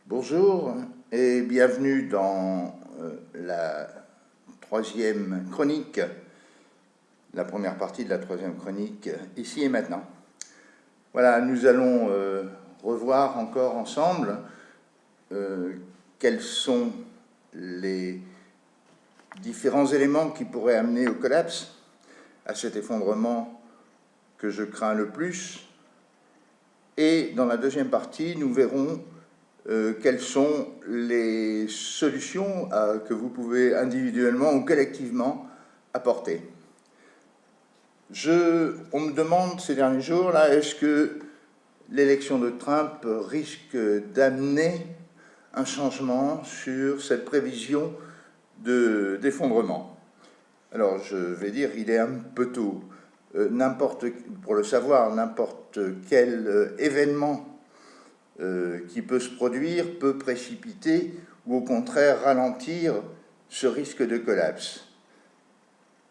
Bonjour et bienvenue dans la troisième chronique, la première partie de la troisième chronique, ici et maintenant. Voilà, nous allons revoir encore ensemble quels sont les différents éléments qui pourraient amener au collapse, à cet effondrement que je crains le plus. Et dans la deuxième partie, nous verrons quelles sont les solutions que vous pouvez individuellement ou collectivement apporter. On me demande ces derniers jours, là, est-ce que l'élection de Trump risque d'amener un changement sur cette prévision d'effondrement? Alors, je vais dire, il est un peu tôt. Pour le savoir, n'importe quel événement qui peut se produire peut précipiter ou au contraire ralentir ce risque de collapse.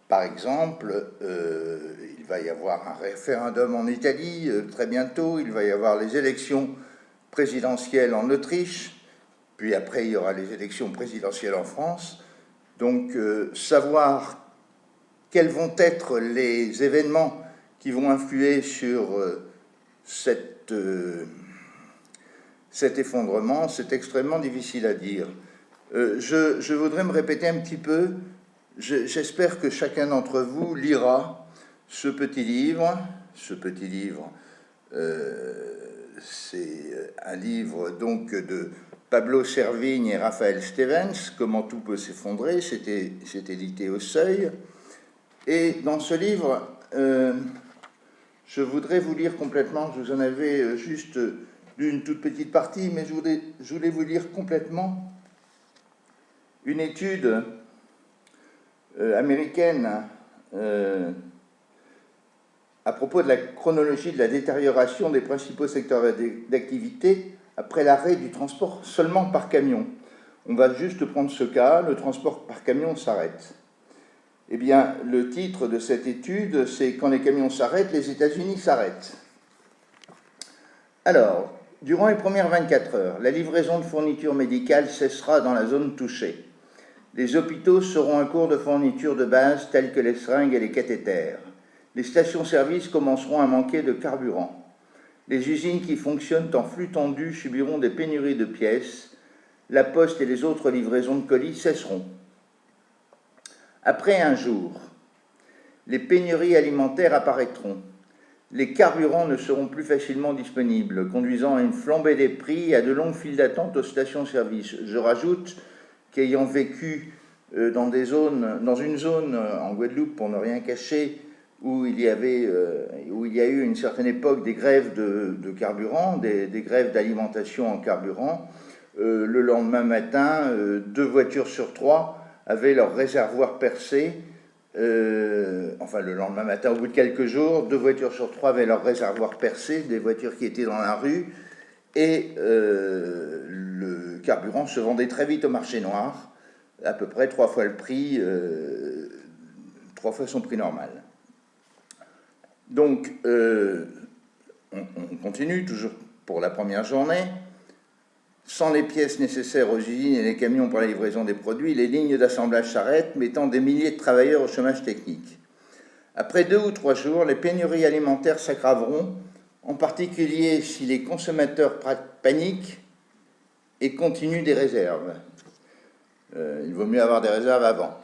Par exemple, il va y avoir un référendum en Italie très bientôt, il va y avoir les élections présidentielles en Autriche, puis après il y aura les élections présidentielles en France. Donc savoir quels vont être les événements qui vont influer sur cet effondrement, c'est extrêmement difficile à dire. Je voudrais me répéter un petit peu. J'espère que chacun d'entre vous lira ce petit livre. C'est un livre donc de Pablo Servigne et Raphaël Stevens, Comment tout peut s'effondrer. C'est édité au Seuil. Et dans ce livre, je voudrais vous lire complètement, je vous en avais juste lu une toute petite partie, mais je voulais vous lire complètement une étude américaine à propos de la chronologie de la détérioration des principaux secteurs d'activité après l'arrêt du transport seulement par camion. On va juste prendre ce cas, le transport par camion s'arrête. Eh bien, le titre de cette étude, c'est « Quand les camions s'arrêtent, les États-Unis s'arrêtent ». Alors, durant les premières 24 heures, la livraison de fournitures médicales cessera dans la zone touchée. Les hôpitaux seront à court de fournitures de base telles que les seringues et les cathéters. Les stations-service commenceront à manquer de carburant. Les usines qui fonctionnent en flux tendu subiront des pénuries de pièces. La poste et les autres livraisons de colis cesseront. Après un jour, les pénuries alimentaires apparaîtront. Les carburants ne seront plus facilement disponibles, conduisant à une flambée des prix et à de longues files d'attente aux stations-service. Je rajoute qu'ayant vécu dans une zone en Guadeloupe, pour ne rien cacher, où il y a eu une certaine époque des grèves de carburant, des grèves d'alimentation en carburant, le lendemain matin, 2 voitures sur 3 avaient leur réservoir percé. Enfin, le lendemain matin, au bout de quelques jours, 2 voitures sur 3 avaient leur réservoir percé, des voitures qui étaient dans la rue, et le carburant se vendait très vite au marché noir, à peu près 3 fois le prix, 3 fois son prix normal. Donc, on continue, toujours pour la première journée. Sans les pièces nécessaires aux usines et les camions pour la livraison des produits, les lignes d'assemblage s'arrêtent, mettant des milliers de travailleurs au chômage technique. Après 2 ou 3 jours, les pénuries alimentaires s'aggraveront, en particulier si les consommateurs paniquent et continuent des réserves. Il vaut mieux avoir des réserves avant.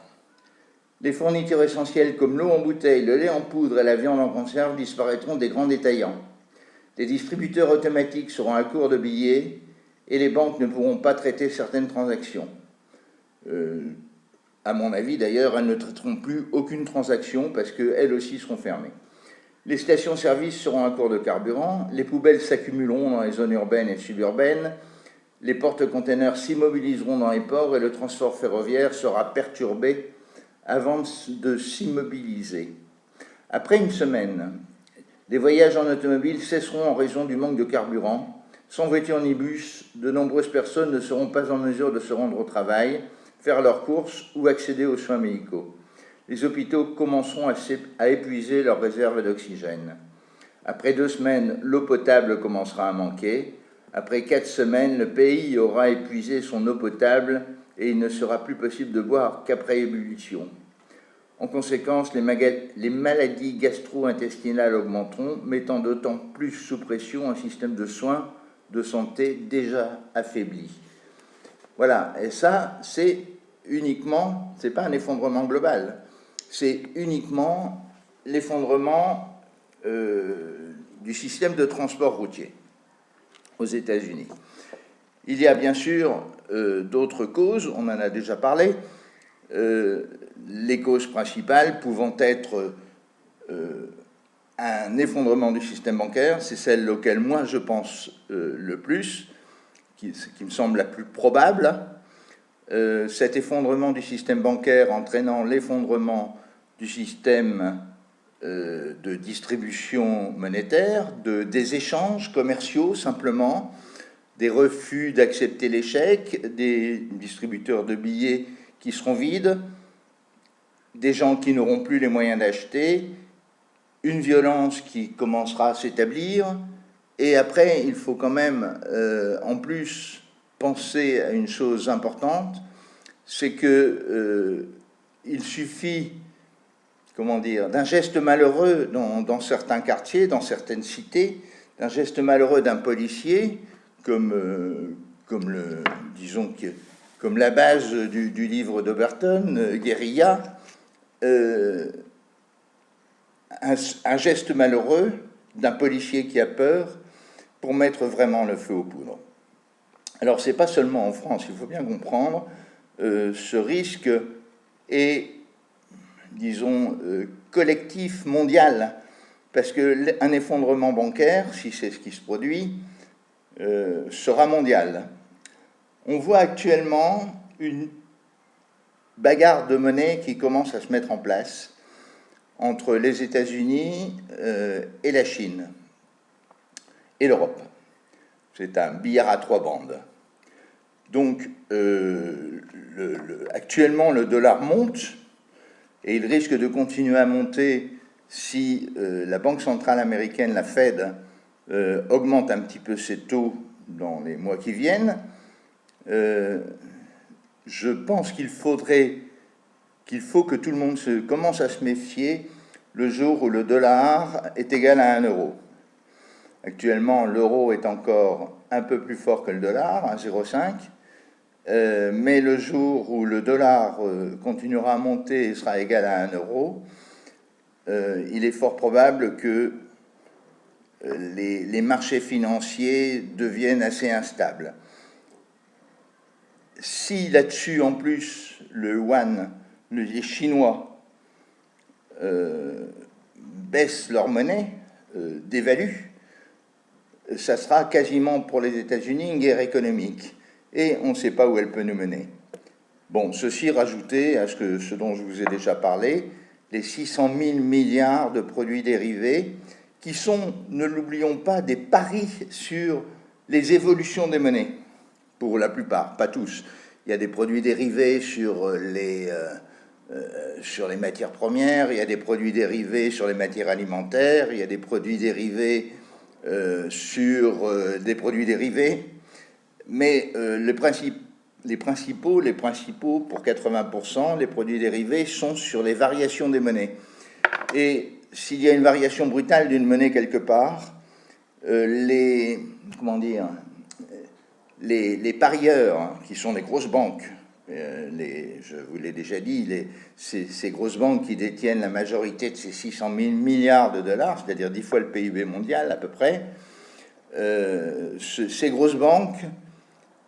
Les fournitures essentielles comme l'eau en bouteille, le lait en poudre et la viande en conserve disparaîtront des grands détaillants. Les distributeurs automatiques seront à court de billets et les banques ne pourront pas traiter certaines transactions. À mon avis, d'ailleurs, elles ne traiteront plus aucune transaction parce qu'elles aussi seront fermées. Les stations-service seront à court de carburant, les poubelles s'accumuleront dans les zones urbaines et suburbaines, les porte-containers s'immobiliseront dans les ports et le transport ferroviaire sera perturbé avant de s'immobiliser. Après une semaine, les voyages en automobile cesseront en raison du manque de carburant. Sans voiture ni bus, de nombreuses personnes ne seront pas en mesure de se rendre au travail, faire leurs courses ou accéder aux soins médicaux. Les hôpitaux commenceront à épuiser leurs réserves d'oxygène. Après 2 semaines, l'eau potable commencera à manquer. Après 4 semaines, le pays aura épuisé son eau potable et il ne sera plus possible de boire qu'après ébullition. En conséquence, les maladies gastro-intestinales augmenteront, mettant d'autant plus sous pression un système de soins de santé déjà affaibli. Voilà, et ça, c'est uniquement, c'est pas un effondrement global, c'est uniquement l'effondrement du système de transport routier aux États-Unis. Il y a bien sûr d'autres causes, on en a déjà parlé, les causes principales pouvant être un effondrement du système bancaire, c'est celle auquel moi je pense le plus, qui me semble la plus probable. Cet effondrement du système bancaire entraînant l'effondrement du système de distribution monétaire, des échanges commerciaux simplement, des refus d'accepter l'échec, des distributeurs de billets qui seront vides, des gens qui n'auront plus les moyens d'acheter, une violence qui commencera à s'établir, et après, il faut quand même, en plus, penser à une chose importante, c'est que il suffit, comment dire, d'un geste malheureux dans certains quartiers, dans certaines cités, d'un geste malheureux d'un policier, comme la base du livre d'Oberton, Guérilla, un geste malheureux d'un policier qui a peur pour mettre vraiment le feu aux poudres. Alors, ce n'est pas seulement en France, il faut bien comprendre, ce risque est, disons, collectif, mondial, parce qu'un effondrement bancaire, si c'est ce qui se produit, sera mondial. On voit actuellement une bagarre de monnaie qui commence à se mettre en place entre les États-Unis et la Chine et l'Europe. C'est un billard à 3 bandes. Donc, actuellement, le dollar monte et il risque de continuer à monter si la Banque centrale américaine, la Fed, augmente un petit peu ses taux dans les mois qui viennent. Je pense qu'il faut que tout le monde commence à se méfier le jour où le dollar est égal à 1 euro. Actuellement, l'euro est encore un peu plus fort que le dollar, 1,05, mais le jour où le dollar continuera à monter et sera égal à 1 euro, il est fort probable que les marchés financiers deviennent assez instables. Si là-dessus, en plus, le yuan, les Chinois baissent leur monnaie, dévaluent, ça sera quasiment pour les États-Unis une guerre économique. Et on ne sait pas où elle peut nous mener. Bon, ceci rajouté à ce dont je vous ai déjà parlé, les 600 000 milliards de produits dérivés qui sont, ne l'oublions pas, des paris sur les évolutions des monnaies, pour la plupart, pas tous. Il y a des produits dérivés sur les matières premières, il y a des produits dérivés sur les matières alimentaires, il y a des produits dérivés sur des produits dérivés, mais les principaux, pour 80%, les produits dérivés sont sur les variations des monnaies. Et s'il y a une variation brutale d'une monnaie quelque part, les parieurs, qui sont les grosses banques, je vous l'ai déjà dit, ces grosses banques qui détiennent la majorité de ces 600 000 milliards de dollars, c'est-à-dire 10 fois le PIB mondial à peu près, ces grosses banques,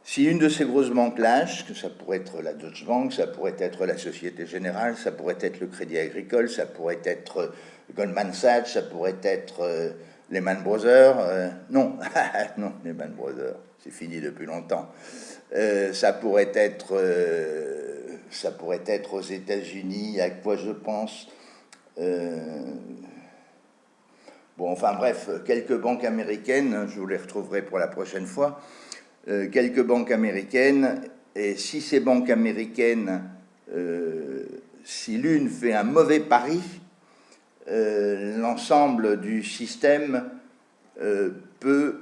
si une de ces grosses banques lâche, que ça pourrait être la Deutsche Bank, ça pourrait être la Société Générale, ça pourrait être le Crédit Agricole, ça pourrait être Goldman Sachs, ça pourrait être Lehman Brothers, non, non, Lehman Brothers, c'est fini depuis longtemps. Ça pourrait être aux États-Unis, à quoi je pense. Bon, enfin bref, quelques banques américaines, je vous les retrouverai pour la prochaine fois. Quelques banques américaines, et si ces banques américaines, si l'une fait un mauvais pari, l'ensemble du système peut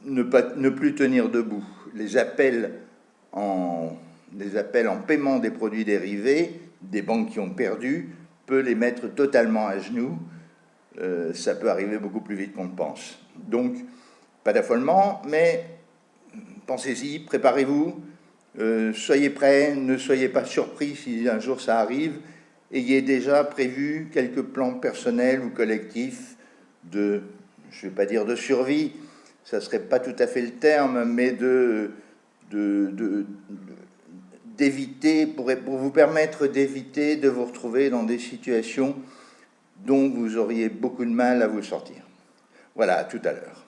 ne plus tenir debout. Les appels en paiement des produits dérivés, des banques qui ont perdu, peut les mettre totalement à genoux. Ça peut arriver beaucoup plus vite qu'on ne pense. Donc, pas d'affolement, mais pensez-y, préparez-vous, soyez prêts, ne soyez pas surpris si un jour ça arrive. Ayez déjà prévu quelques plans personnels ou collectifs de, je ne vais pas dire de survie, ça ne serait pas tout à fait le terme, mais d'éviter, pour vous permettre d'éviter de vous retrouver dans des situations dont vous auriez beaucoup de mal à vous sortir. Voilà, à tout à l'heure.